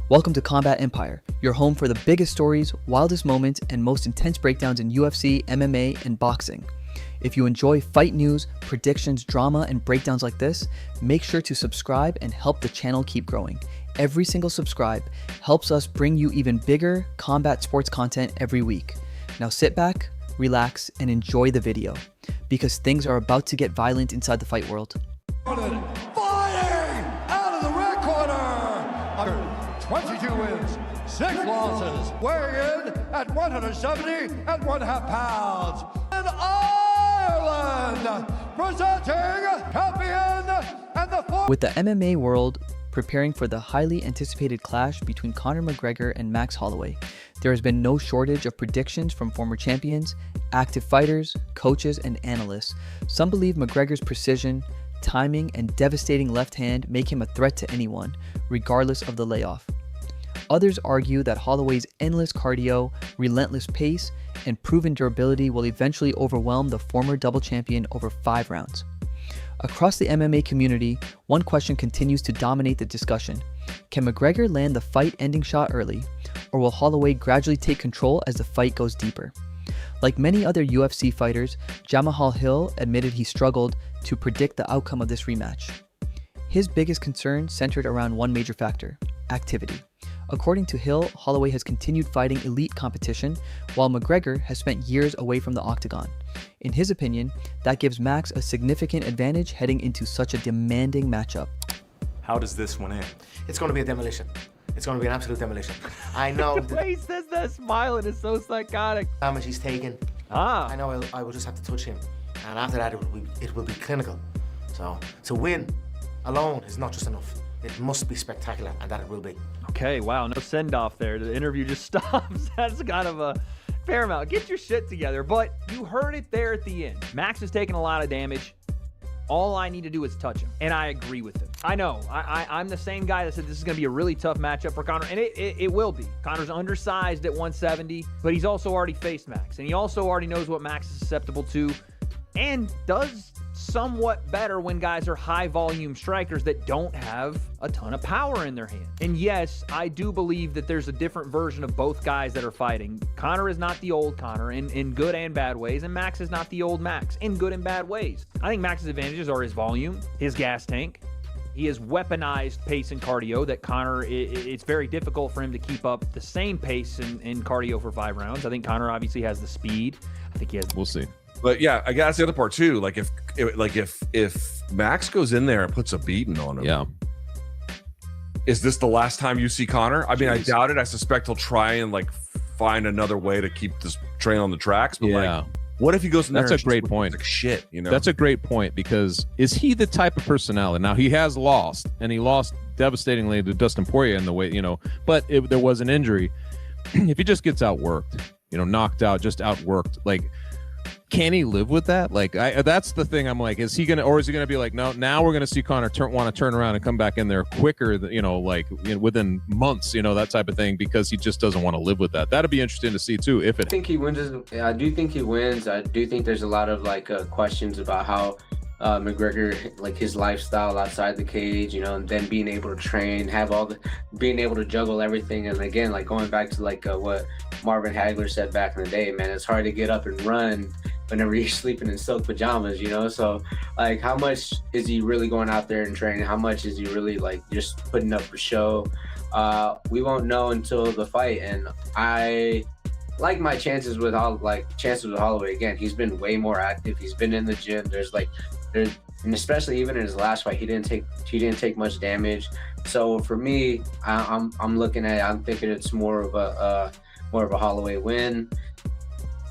Welcome to Combat Empire, your home for the biggest stories, wildest moments, and most intense breakdowns in UFC, MMA, and boxing. If you enjoy fight news, predictions, drama, and breakdowns like this, make sure to subscribe and help the channel keep growing. Every single subscribe helps us bring you even bigger combat sports content every week. Now sit back, relax, and enjoy the video, because things are about to get violent inside the fight world. Fighting out of the red corner, 22 wins, 6 losses, weighing in at 170.5 pounds. In Ireland, presenting champion and the With the MMA world preparing for the highly anticipated clash between Conor McGregor and Max Holloway, there has been no shortage of predictions from former champions, active fighters, coaches, and analysts. Some believe McGregor's precision, timing, and devastating left hand make him a threat to anyone, regardless of the layoff. Others argue that Holloway's endless cardio, relentless pace, and proven durability will eventually overwhelm the former double champion over 5 rounds. Across the MMA community, one question continues to dominate the discussion. Can McGregor land the fight-ending shot early, or will Holloway gradually take control as the fight goes deeper? Like many other UFC fighters, Jamahal Hill admitted he struggled to predict the outcome of this rematch. His biggest concern centered around one major factor: activity. According to Hill, Holloway has continued fighting elite competition, while McGregor has spent years away from the octagon. In his opinion, that gives Max a significant advantage heading into such a demanding matchup. How does this one end? It's going to be a demolition. It's going to be an absolute demolition. I know The way he says that smiling is so psychotic. how much he's taken. I know I will just have to touch him. And after that, it will be clinical. So to win alone is not just enough. It must be spectacular, and that it will be. Okay, wow, no send-off there. The interview just stops. That's kind of a fair amount. Get your shit together, but you heard it there at the end. Max has taken a lot of damage. All I need to do is touch him, and I agree with him. I know, I'm the same guy that said this is going to be a really tough matchup for Conor, and it will be. Conor's undersized at 170, but he's also already faced Max, and he also already knows what Max is susceptible to, and does somewhat better when guys are high-volume strikers that don't have a ton of power in their hand. And yes, I do believe that there's a different version of both guys that are fighting. Conor is not the old Conor in good and bad ways, and Max is not the old Max in good and bad ways. I think Max's advantages are his volume, his gas tank. He has weaponized pace and cardio that Conor, it's very difficult for him to keep up the same pace in cardio for 5 rounds. I think Conor obviously has the speed. I think he has... We'll see. But yeah, I guess the other part too. Like if Max goes in there and puts a beating on him, Yeah. is this the last time you see Conor? I mean, I doubt it. I suspect he'll try and like find another way to keep this train on the tracks. But Yeah. like, what if he goes in there? That's and a great just point. Like shit, you know. That's a great point, because is he the type of personality? Now, he has lost, and he lost devastatingly to Dustin Poirier in the way, but there was an injury. If he just gets outworked, knocked out, just outworked, like, can he live with that? Like, that's the thing. I'm like, is he gonna be like, no, now we're gonna see Conor want to turn around and come back in there quicker, within months, that type of thing, because he just doesn't want to live with that. That'd be interesting to see too. I think he wins. I do think he wins. I do think there's a lot of questions about how McGregor, like his lifestyle outside the cage, and then being able to train, being able to juggle everything. And again, like going back to what Marvin Hagler said back in the day, man, it's hard to get up and run whenever you're sleeping in silk pajamas, so like how much is he really going out there and training? How much is he really just putting up a show? We won't know until the fight. And I like my chances with Holloway. Again, he's been way more active. He's been in the gym. And especially even in his last fight, he didn't take much damage. So for me, I'm thinking it's more of a Holloway win.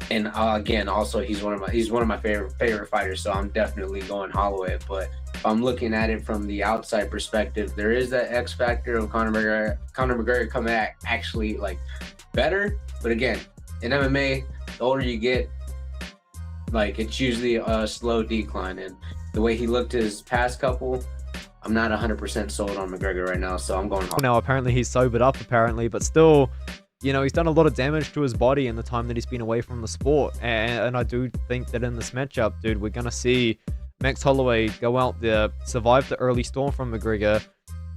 And again, also he's one of my favorite fighters. So I'm definitely going Holloway. But if I'm looking at it from the outside perspective, there is that X factor of Conor McGregor coming back actually better. But again, in MMA, the older you get, it's usually a slow decline. And the way he looked his past couple, I'm not 100% sold on McGregor right now, so I'm going Holloway. Now, apparently he's sobered up, but still, he's done a lot of damage to his body in the time that he's been away from the sport. And I do think that in this matchup, dude, we're going to see Max Holloway go out there, survive the early storm from McGregor,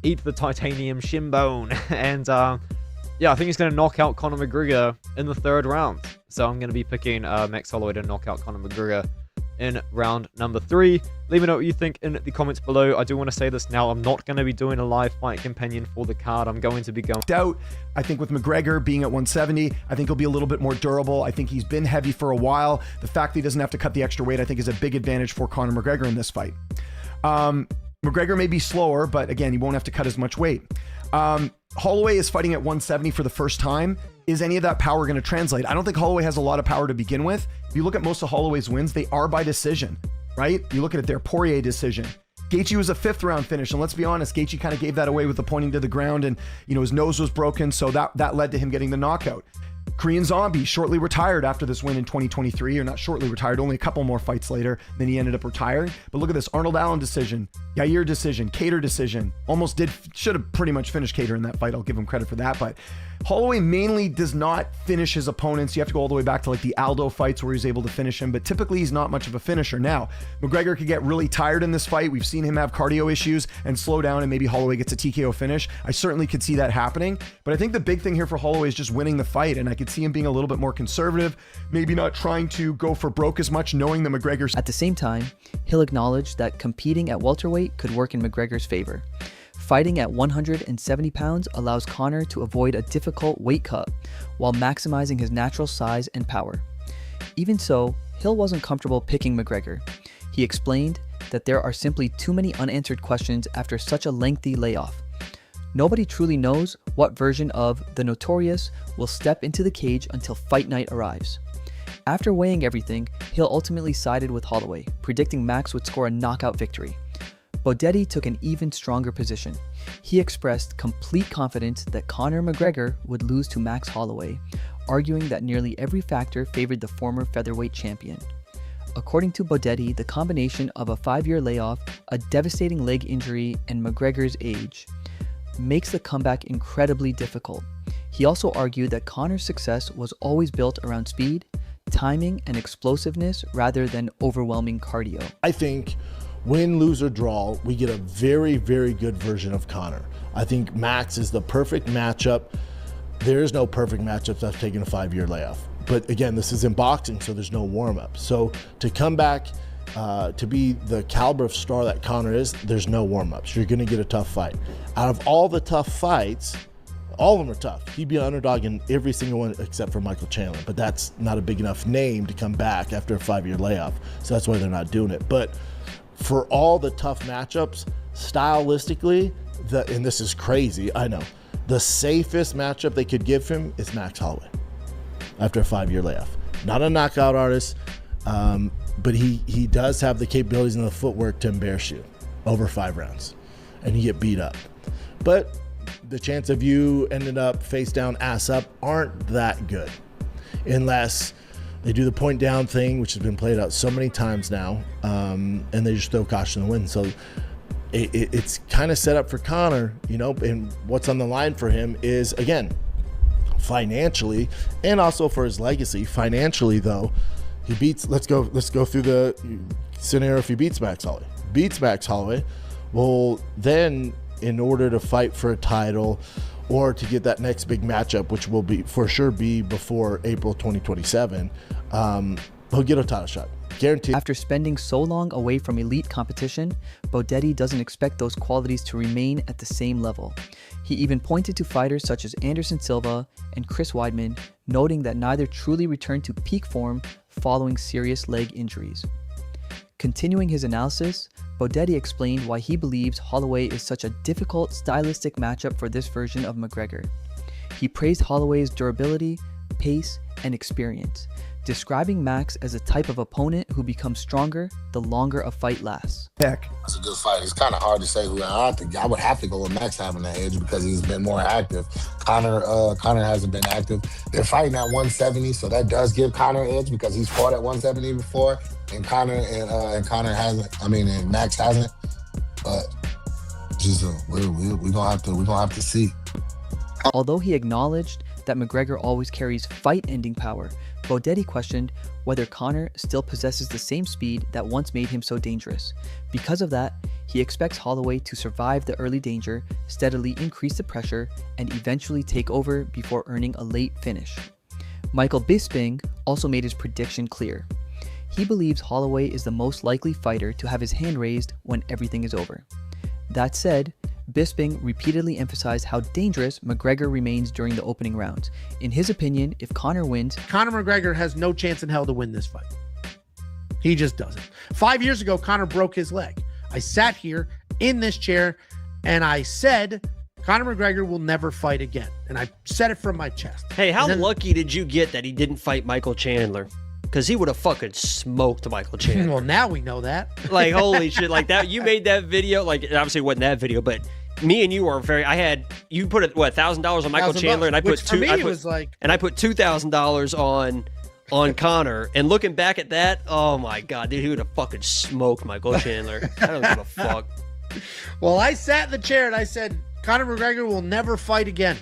eat the titanium shin bone. And yeah, I think he's going to knock out Conor McGregor in the 3rd round. So I'm going to be picking Max Holloway to knock out Conor McGregor in round number 3. Let me know what you think in the comments below. I do want to say this now. I'm not going to be doing a live fight companion for the card. I'm going to be going out. I think with McGregor being at 170, I think he'll be a little bit more durable. I think he's been heavy for a while. The fact that he doesn't have to cut the extra weight, I think is a big advantage for Conor McGregor in this fight. McGregor may be slower, but again, he won't have to cut as much weight. Holloway is fighting at 170 for the first time. Is any of that power going to translate? I don't think Holloway has a lot of power to begin with. If you look at most of Holloway's wins, they are by decision, right? You look at it there, Poirier decision. Gaethje was a 5th round finish, and let's be honest, Gaethje kind of gave that away with the pointing to the ground, and his nose was broken, so that led to him getting the knockout. Korean Zombie shortly retired after this win in 2023, or not shortly retired, only a couple more fights later, then he ended up retiring. But look at this, Arnold Allen decision, Yair decision, Kattar decision, should have pretty much finished Kattar in that fight, I'll give him credit for that, but Holloway mainly does not finish his opponents. You have to go all the way back to like the Aldo fights where he's able to finish him, but typically he's not much of a finisher. Now, McGregor could get really tired in this fight. We've seen him have cardio issues and slow down, and maybe Holloway gets a TKO finish. I certainly could see that happening, but I think the big thing here for Holloway is just winning the fight, and I could see him being a little bit more conservative, maybe not trying to go for broke as much, knowing that McGregor's... At the same time, he'll acknowledge that competing at welterweight could work in McGregor's favor. Fighting at 170 pounds allows Conor to avoid a difficult weight cut while maximizing his natural size and power. Even so, Hill wasn't comfortable picking McGregor. He explained that there are simply too many unanswered questions after such a lengthy layoff. Nobody truly knows what version of the Notorious will step into the cage until fight night arrives. After weighing everything, Hill ultimately sided with Holloway, predicting Max would score a knockout victory. Bodetti took an even stronger position. He expressed complete confidence that Conor McGregor would lose to Max Holloway, arguing that nearly every factor favored the former featherweight champion. According to Bodetti, the combination of a 5-year layoff, a devastating leg injury, and McGregor's age makes the comeback incredibly difficult. He also argued that Conor's success was always built around speed, timing, and explosiveness rather than overwhelming cardio. I think win, lose, or draw, we get a very, very good version of Conor. I think Max is the perfect matchup. There is no perfect matchups after taking a 5-year layoff. But again, this is in boxing, so there's no warm-up. So to come back to be the caliber of star that Conor is, there's no warm-ups. You're going to get a tough fight. Out of all the tough fights, all of them are tough. He'd be an underdog in every single one except for Michael Chandler, but that's not a big enough name to come back after a 5-year layoff. So that's why they're not doing it. But for all the tough matchups, stylistically, and this is crazy, I know, the safest matchup they could give him is Max Holloway after a 5-year layoff. Not a knockout artist, but he does have the capabilities and the footwork to embarrass you over 5 rounds, and you get beat up. But the chance of you ending up face down, ass up aren't that good, unless they do the point down thing, which has been played out so many times now, and they just throw caution to the wind. So it's kind of set up for Conor, and what's on the line for him is, again, financially and also for his legacy. Financially, though, he beats, let's go through the scenario. If he beats Max Holloway, well, then in order to fight for a title or to get that next big matchup, which will be for sure be before April 2027, he'll get a title shot, guaranteed. After spending so long away from elite competition, Bodetti doesn't expect those qualities to remain at the same level. He even pointed to fighters such as Anderson Silva and Chris Weidman, noting that neither truly returned to peak form following serious leg injuries. Continuing his analysis, Bodetti explained why he believes Holloway is such a difficult stylistic matchup for this version of McGregor. He praised Holloway's durability, pace, and experience, describing Max as a type of opponent who becomes stronger the longer a fight lasts. It's a good fight. It's kind of hard to say who I think. I would have to go with Max having that edge because he's been more active. Conor hasn't been active. They're fighting at 170, so that does give Conor an edge because he's fought at 170 before, and Conor hasn't. And Max hasn't. But just we're gonna have to see. Although he acknowledged that McGregor always carries fight-ending power, Bodetti questioned whether Conor still possesses the same speed that once made him so dangerous. Because of that, he expects Holloway to survive the early danger, steadily increase the pressure, and eventually take over before earning a late finish. Michael Bisping also made his prediction clear. He believes Holloway is the most likely fighter to have his hand raised when everything is over. That said, Bisping repeatedly emphasized how dangerous McGregor remains during the opening rounds. In his opinion, if Conor wins, Conor McGregor has no chance in hell to win this fight. He just doesn't. 5 years ago, Conor broke his leg. I sat here in this chair and I said, Conor McGregor will never fight again. And I said it from my chest. Hey, how lucky did you get that he didn't fight Michael Chandler? Because he would have fucking smoked Michael Chandler. Well, now we know that. Like, holy shit. Like, that, you made that video. Like, obviously it wasn't that video, but me and you are you put $1,000 on Michael Chandler, and I put $2,000 on Conor. And looking back at that, oh my God, dude, he would have fucking smoked Michael Chandler. I don't give a fuck. Well, I sat in the chair and I said, Conor McGregor will never fight again.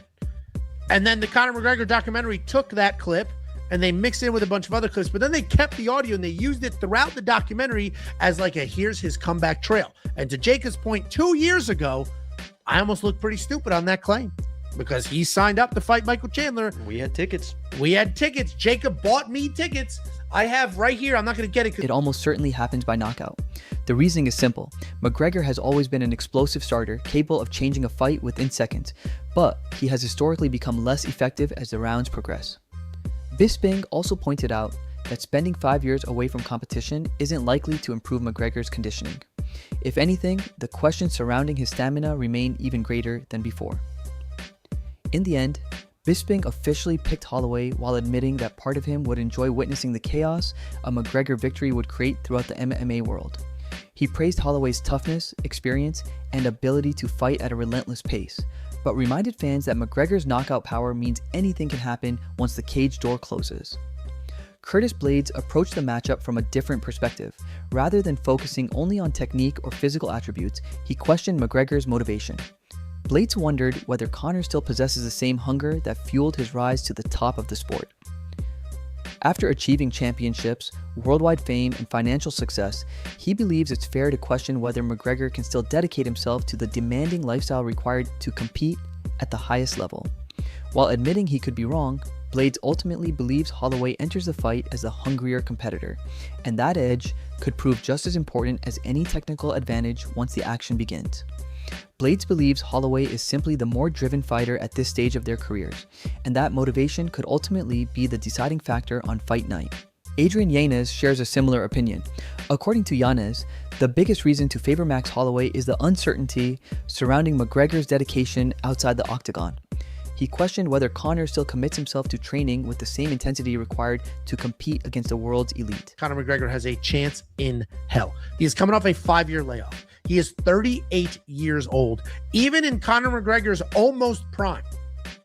And then the Conor McGregor documentary took that clip and they mixed it in with a bunch of other clips, but then they kept the audio and they used it throughout the documentary as like here's his comeback trail. And to Jacob's point, 2 years ago, I almost looked pretty stupid on that claim because he signed up to fight Michael Chandler. We had tickets. Jacob bought me tickets. I have right here. I'm not going to get it. It almost certainly happens by knockout. The reasoning is simple. McGregor has always been an explosive starter, capable of changing a fight within seconds, but he has historically become less effective as the rounds progress. Bisping also pointed out that spending 5 years away from competition isn't likely to improve McGregor's conditioning. If anything, the questions surrounding his stamina remain even greater than before. In the end, Bisping officially picked Holloway while admitting that part of him would enjoy witnessing the chaos a McGregor victory would create throughout the MMA world. He praised Holloway's toughness, experience, and ability to fight at a relentless pace, but reminded fans that McGregor's knockout power means anything can happen once the cage door closes. Curtis Blaydes approached the matchup from a different perspective. Rather than focusing only on technique or physical attributes, he questioned McGregor's motivation. Blaydes wondered whether Conor still possesses the same hunger that fueled his rise to the top of the sport. After achieving championships, worldwide fame, and financial success, he believes it's fair to question whether McGregor can still dedicate himself to the demanding lifestyle required to compete at the highest level. While admitting he could be wrong, Blaydes ultimately believes Holloway enters the fight as the hungrier competitor, and that edge could prove just as important as any technical advantage once the action begins. Blaydes believes Holloway is simply the more driven fighter at this stage of their careers, and that motivation could ultimately be the deciding factor on fight night. Adrian Yanez shares a similar opinion. According to Yanez, the biggest reason to favor Max Holloway is the uncertainty surrounding McGregor's dedication outside the octagon. He questioned whether Conor still commits himself to training with the same intensity required to compete against the world's elite. Conor McGregor has a chance in hell. He is coming off a 5-year layoff. He is 38 years old. Even in Conor McGregor's almost prime,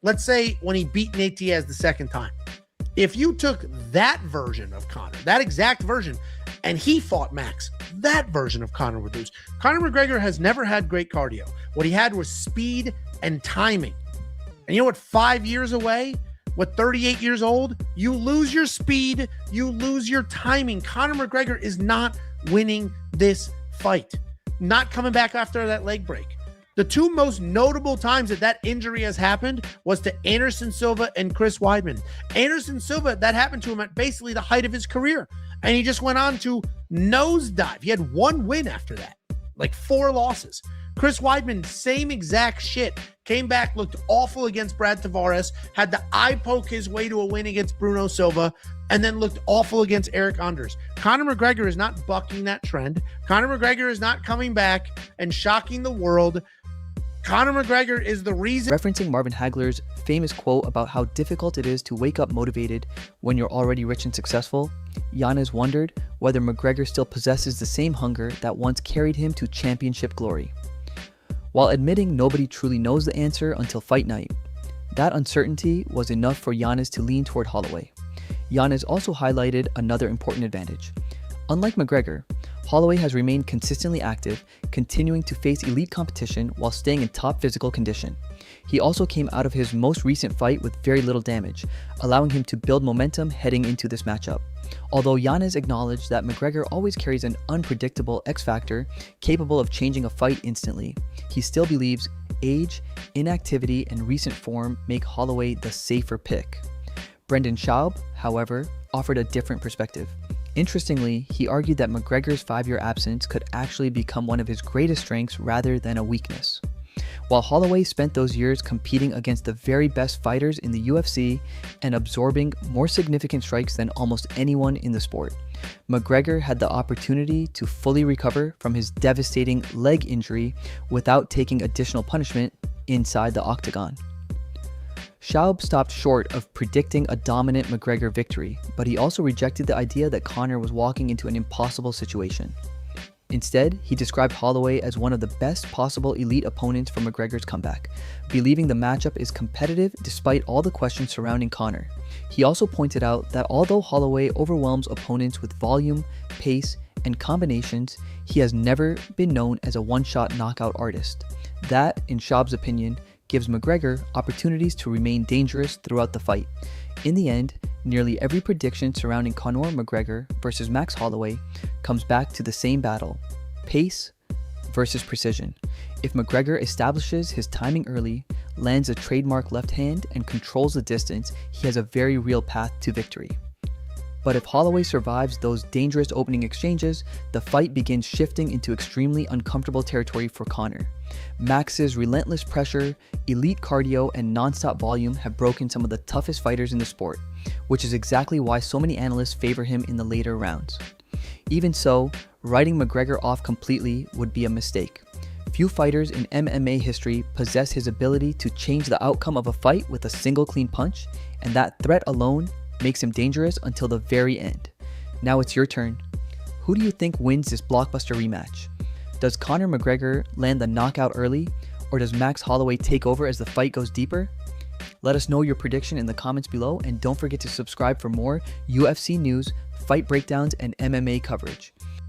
let's say when he beat Nate Diaz the second time, if you took that version of Conor, that exact version, and he fought Max, that version of Conor would lose. Conor McGregor has never had great cardio. What he had was speed and timing. And you know what? 5 years away, with 38 years old, you lose your speed, you lose your timing. Conor McGregor is not winning this fight. Not coming back after that leg break. The two most notable times that injury has happened was to Anderson Silva and Chris Weidman. Anderson Silva, that happened to him at basically the height of his career. And he just went on to nosedive. He had one win after that, like 4 losses. Chris Weidman, same exact shit. Came back, looked awful against Brad Tavares, had to eye poke his way to a win against Bruno Silva, and then looked awful against Eric Anders. Conor McGregor is not bucking that trend. Conor McGregor is not coming back and shocking the world. Conor McGregor is the reason. Referencing Marvin Hagler's famous quote about how difficult it is to wake up motivated when you're already rich and successful, Yanez wondered whether McGregor still possesses the same hunger that once carried him to championship glory. While admitting nobody truly knows the answer until fight night, that uncertainty was enough for Yanez to lean toward Holloway. Yanez also highlighted another important advantage. Unlike McGregor, Holloway has remained consistently active, continuing to face elite competition while staying in top physical condition. He also came out of his most recent fight with very little damage, allowing him to build momentum heading into this matchup. Although Yanez acknowledged that McGregor always carries an unpredictable X factor capable of changing a fight instantly, he still believes age, inactivity, and recent form make Holloway the safer pick. Brendan Schaub, however, offered a different perspective. Interestingly, he argued that McGregor's 5-year absence could actually become one of his greatest strengths rather than a weakness. While Holloway spent those years competing against the very best fighters in the UFC and absorbing more significant strikes than almost anyone in the sport, McGregor had the opportunity to fully recover from his devastating leg injury without taking additional punishment inside the octagon. Schaub stopped short of predicting a dominant McGregor victory, but he also rejected the idea that Conor was walking into an impossible situation. Instead, he described Holloway as one of the best possible elite opponents for McGregor's comeback, believing the matchup is competitive despite all the questions surrounding Conor. He also pointed out that although Holloway overwhelms opponents with volume, pace, and combinations, he has never been known as a one-shot knockout artist. That, in Schaub's opinion, gives McGregor opportunities to remain dangerous throughout the fight. In the end, nearly every prediction surrounding Conor McGregor versus Max Holloway comes back to the same battle: pace versus precision. If McGregor establishes his timing early, lands a trademark left hand, and controls the distance, he has a very real path to victory. But if Holloway survives those dangerous opening exchanges, the fight begins shifting into extremely uncomfortable territory for Conor. Max's relentless pressure, elite cardio, and non-stop volume have broken some of the toughest fighters in the sport, which is exactly why so many analysts favor him in the later rounds. Even so, writing McGregor off completely would be a mistake. Few fighters in MMA history possess his ability to change the outcome of a fight with a single clean punch, and that threat alone makes him dangerous until the very end. Now it's your turn. Who do you think wins this blockbuster rematch? Does Conor McGregor land the knockout early, or does Max Holloway take over as the fight goes deeper? Let us know your prediction in the comments below, and don't forget to subscribe for more UFC news, fight breakdowns, and MMA coverage.